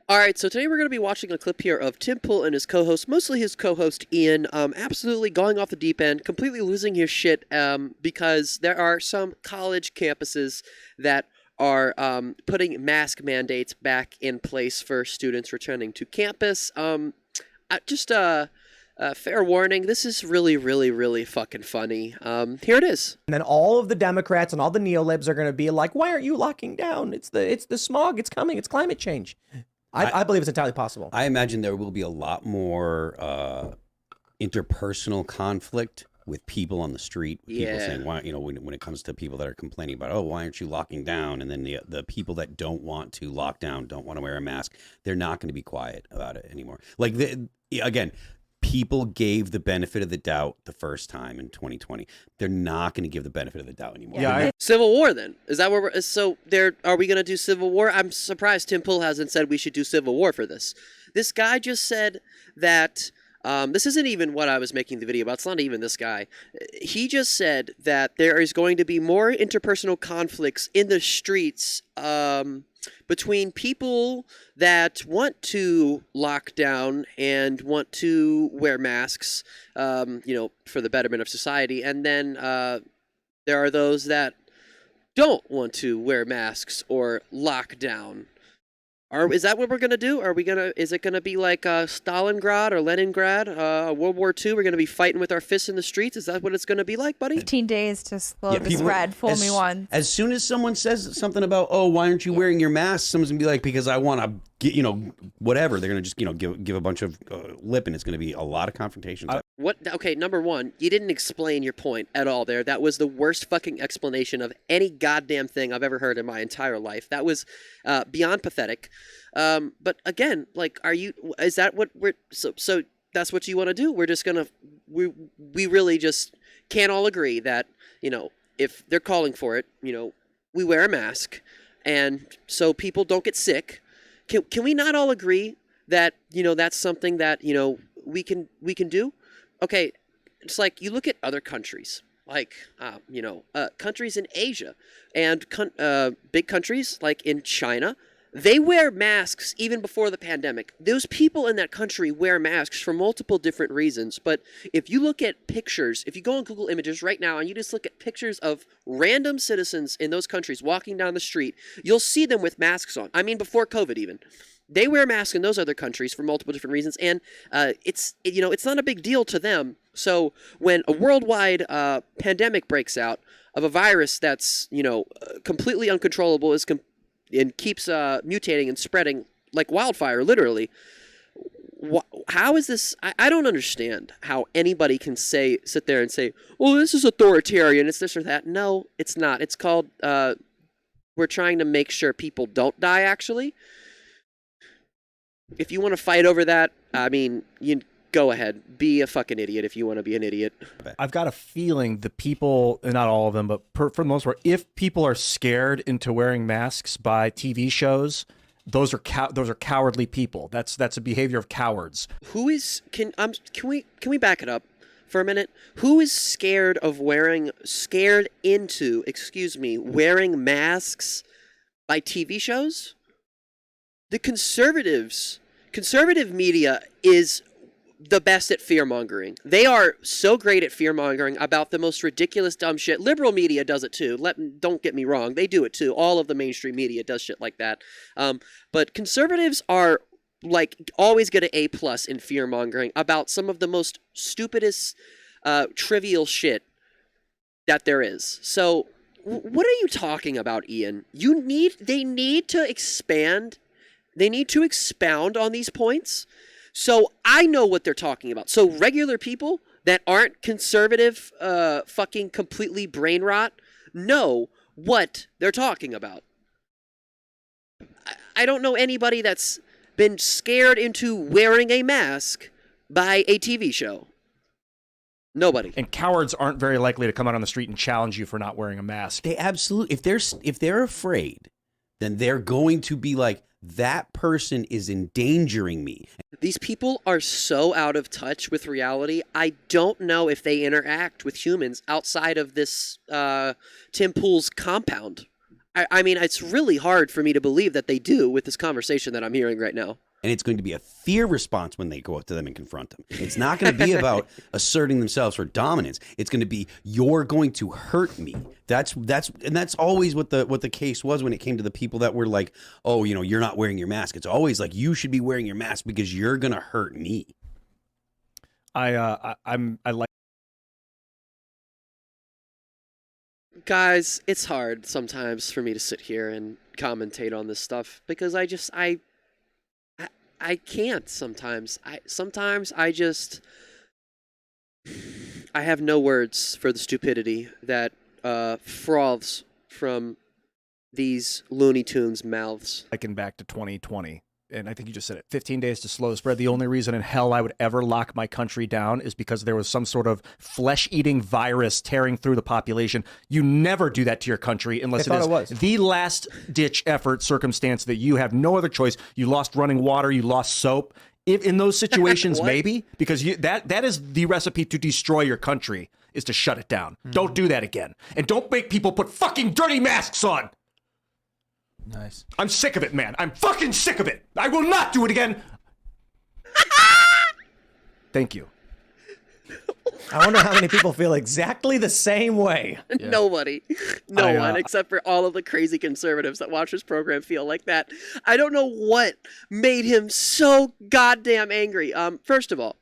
All right, so today we're going to be watching a clip here of Tim Pool and his co-host, mostly his co-host Ian, absolutely going off the deep end, completely losing his shit because there are some college campuses that are putting mask mandates back in place for students returning to campus. Just fair warning, this is really, really, really fucking funny. Here it is. And then all of the Democrats and all the neolibs are going to be like, "Why aren't you locking down? It's the smog. It's coming. It's climate change." I believe it's entirely possible. I imagine there will be a lot more interpersonal conflict with people on the street. People saying, "Why?" You know, when it comes to people that are complaining about, "Oh, why aren't you locking down?" And then the people that don't want to lock down, don't want to wear a mask, they're not going to be quiet about it anymore. Like again. People gave the benefit of the doubt the first time in 2020. They're not going to give the benefit of the doubt anymore. Yeah. Civil war, then. Is that where we're... So, are we going to do civil war? I'm surprised Tim Pool hasn't said we should do civil war for this. This guy just said that... this isn't even what I was making the video about. It's not even this guy. He just said that there is going to be more interpersonal conflicts in the streets between people that want to lock down and want to wear masks, you know, for the betterment of society. And then there are those that don't want to wear masks or lock down. Is that what we're going to do? Is it going to be like Stalingrad or Leningrad, World War II? We're going to be fighting with our fists in the streets? Is that what it's going to be like, buddy? 15 days to slow the spread. Fool me once. As soon as someone says something about, "Oh, why aren't you wearing your mask?" Someone's going to be like, "Because I want to get, you know, whatever." They're going to just, you know, give a bunch of lip, and it's going to be a lot of confrontations. What? Okay, number one, you didn't explain your point at all there. That was the worst fucking explanation of any goddamn thing I've ever heard in my entire life. That was beyond pathetic. But again, like, is that what we're, so that's what you want to do? We're just gonna, we really just can't all agree that, you know, if they're calling for it, you know, we wear a mask, and so people don't get sick. Can we not all agree that, you know, that's something that, you know, we can do? Okay, it's like you look at other countries, like, you know, countries in Asia and big countries like in China. They wear masks even before the pandemic. Those people in that country wear masks for multiple different reasons. But if you look at pictures, if you go on Google Images right now and you just look at pictures of random citizens in those countries walking down the street, you'll see them with masks on. I mean, before COVID even. They wear masks in those other countries for multiple different reasons, and it's not a big deal to them. So when a worldwide pandemic breaks out of a virus that's, you know, completely uncontrollable, and keeps mutating and spreading like wildfire, literally, how is this? I don't understand how anybody can sit there and say, "Oh, this is authoritarian, it's this or that." No, it's not. It's called we're trying to make sure people don't die, actually. If you want to fight over that, I mean, you go ahead. Be a fucking idiot if you want to be an idiot. I've got a feeling the people, and not all of them, but for the most part, if people are scared into wearing masks by TV shows, those are cowardly people. That's a behavior of cowards. Can we back it up for a minute? Who is scared into wearing masks by TV shows? The conservative media is the best at fear-mongering. They are so great at fear-mongering about the most ridiculous dumb shit. Liberal media does it too. Don't get me wrong. They do it too. All of the mainstream media does shit like that. But conservatives are, like, always get an A+ in fear-mongering about some of the most stupidest, trivial shit that there is. So, what are you talking about, Ian? They need to expand. They need to expound on these points, so I know what they're talking about. So regular people that aren't conservative, fucking completely brain rot, know what they're talking about. I don't know anybody that's been scared into wearing a mask by a TV show. Nobody. And cowards aren't very likely to come out on the street and challenge you for not wearing a mask. They absolutely, if they're afraid, then they're going to be like, that person is endangering me. These people are so out of touch with reality. I don't know if they interact with humans outside of this Tim Pool's compound. I mean, it's really hard for me to believe that they do with this conversation that I'm hearing right now. And it's going to be a fear response when they go up to them and confront them. It's not going to be about asserting themselves for dominance. It's going to be, you're going to hurt me. That's always what the case was when it came to the people that were like, oh, you know, you're not wearing your mask. It's always like, you should be wearing your mask because you're going to hurt me. I like. Guys, it's hard sometimes for me to sit here and commentate on this stuff because I can't sometimes. I have no words for the stupidity that froths from these Looney Tunes mouths. Liken back to 2020. And I think you just said it, 15 days to slow the spread. The only reason in hell I would ever lock my country down is because there was some sort of flesh-eating virus tearing through the population. You never do that to your country unless it is the last-ditch effort circumstance that you have no other choice. You lost running water, you lost soap. If in those situations, maybe, because that is the recipe to destroy your country, is to shut it down. Mm-hmm. Don't do that again. And don't make people put fucking dirty masks on. Nice. I'm sick of it, man. I'm fucking sick of it. I will not do it again. Thank you. I wonder how many people feel exactly the same way. Yeah. Nobody. No one, except for all of the crazy conservatives that watch this program feel like that. I don't know what made him so goddamn angry. First of all,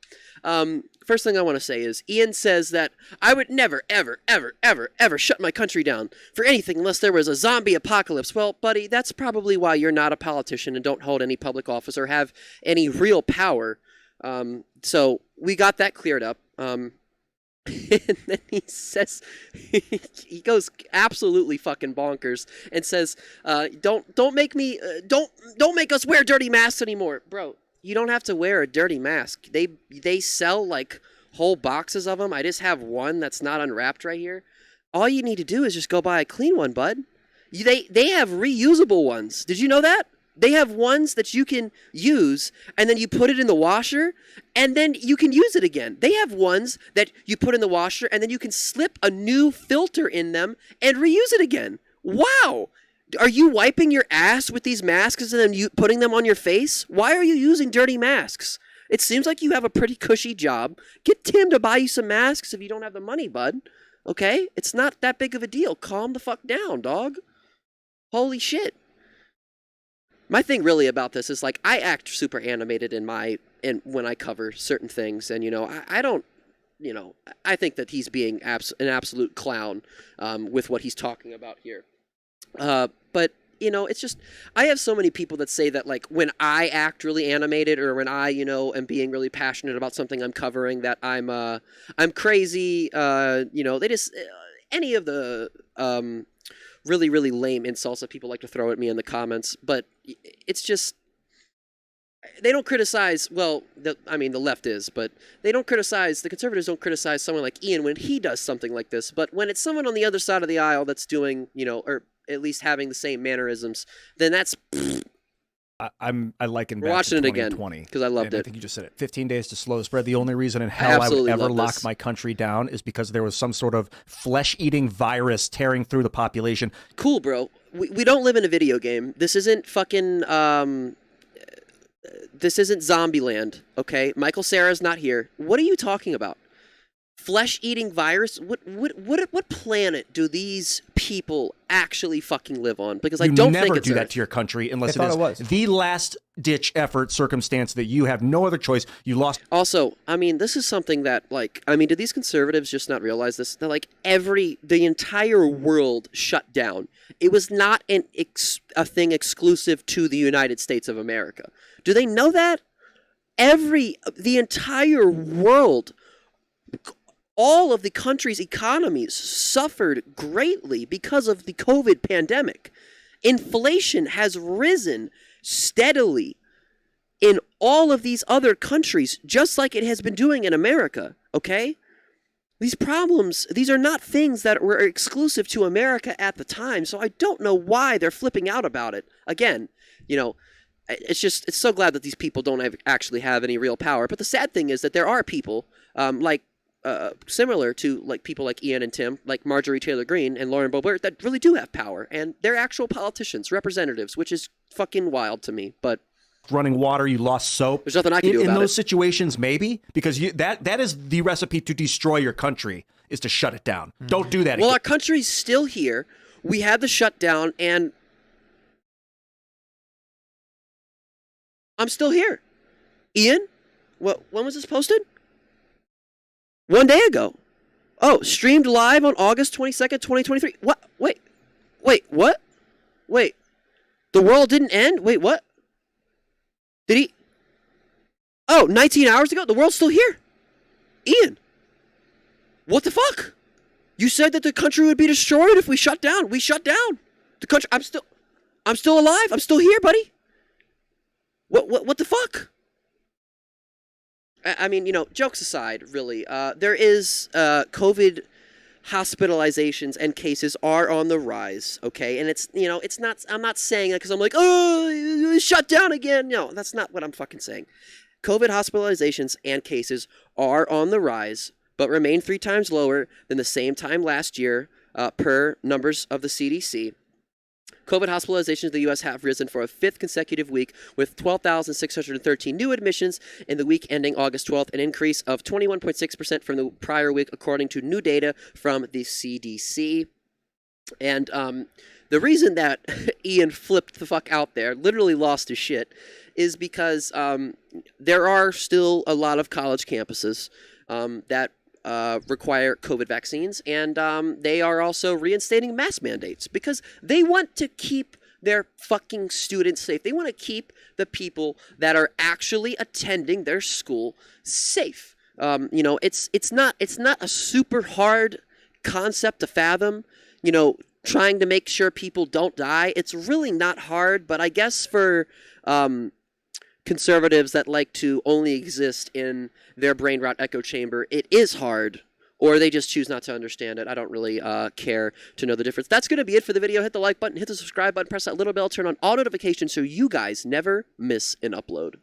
first thing I want to say is Ian says that I would never, ever, ever, ever, ever shut my country down for anything unless there was a zombie apocalypse. Well, buddy, that's probably why you're not a politician and don't hold any public office or have any real power. So we got that cleared up. And then he says, he goes absolutely fucking bonkers and says, don't make us wear dirty masks anymore. Bro, you don't have to wear a dirty mask. They sell like whole boxes of them. I just have one that's not unwrapped right here. All you need to do is just go buy a clean one, bud. They have reusable ones. Did you know that? They have ones that you can use, and then you put it in the washer, and then you can use it again. They have ones that you put in the washer, and then you can slip a new filter in them and reuse it again. Wow! Are you wiping your ass with these masks and then putting them on your face? Why are you using dirty masks? It seems like you have a pretty cushy job. Get Tim to buy you some masks if you don't have the money, bud. Okay? It's not that big of a deal. Calm the fuck down, dog. Holy shit. My thing really about this is like I act super animated when I cover certain things, and I don't, I think that he's being an absolute clown with what he's talking about here. But it's just I have so many people that say that like when I act really animated or when I am being really passionate about something I'm covering that I'm crazy. They just any of the really, really lame insults that people like to throw at me in the comments, but it's just they don't criticize. Well, the left is, but they don't criticize. The conservatives don't criticize someone like Ian when he does something like this. But when it's someone on the other side of the aisle that's doing, or at least having the same mannerisms, then that's. I liken back watching to it again 2020 because I loved it. I think you just said it. 15 days to slow the spread. The only reason in hell I would ever lock my country down is because there was some sort of flesh-eating virus tearing through the population. Cool, bro. We don't live in a video game. This isn't fucking. This isn't Zombieland. Okay, Michael Cera's not here. What are you talking about? Flesh-eating virus? What planet do these people actually fucking live on? Because I don't think it's You never do that to your country unless it is the last-ditch effort circumstance that you have no other choice. You lost. Also, this is something that, do these conservatives just not realize this? That, the entire world shut down. It was not a thing exclusive to the United States of America. Do they know that? The entire world, all of the country's economies suffered greatly because of the COVID pandemic. Inflation has risen steadily in all of these other countries, just like it has been doing in America, okay? These problems, these are not things that were exclusive to America at the time, so I don't know why they're flipping out about it. Again, it's so glad that these people don't actually have any real power. But the sad thing is that there are people like similar to like people like Ian and Tim, like Marjorie Taylor Greene and Lauren Boebert, that really do have power, and they're actual politicians, representatives, which is fucking wild to me. But running water, you lost soap. There's nothing I can do about it. In those situations, maybe, because that is the recipe to destroy your country, is to shut it down. Don't do that. Well, our country's still here. We had the shutdown, and I'm still here. Ian, when was this posted? 1 day ago. Oh, streamed live on August 22nd, 2023. What? Wait, what? Wait, the world didn't end? Wait, what? Did he? Oh, 19 hours ago? The world's still here. Ian, what the fuck? You said that the country would be destroyed if we shut down. We shut down. The country, I'm still alive. I'm still here, buddy. What the fuck? I mean, jokes aside, really, there is COVID hospitalizations and cases are on the rise, okay? And it's not, I'm not saying that because I'm like, oh, shut down again. No, that's not what I'm fucking saying. COVID hospitalizations and cases are on the rise, but remain 3 times lower than the same time last year per numbers of the CDC. COVID hospitalizations in the U.S. have risen for a 5th consecutive week, with 12,613 new admissions in the week ending August 12th, an increase of 21.6% from the prior week, according to new data from the CDC. And the reason that Ian flipped the fuck out there, literally lost his shit, is because there are still a lot of college campuses that require COVID vaccines, and they are also reinstating mask mandates because they want to keep their fucking students safe. They want to keep the people that are actually attending their school safe. It's not a super hard concept to fathom. Trying to make sure people don't die. It's really not hard, but I guess for conservatives that like to only exist in their brain rot echo chamber, it is hard, or they just choose not to understand it. I don't really care to know the difference. That's going to be it for the video. Hit the like button, hit the subscribe button, press that little bell, turn on all notifications so you guys never miss an upload.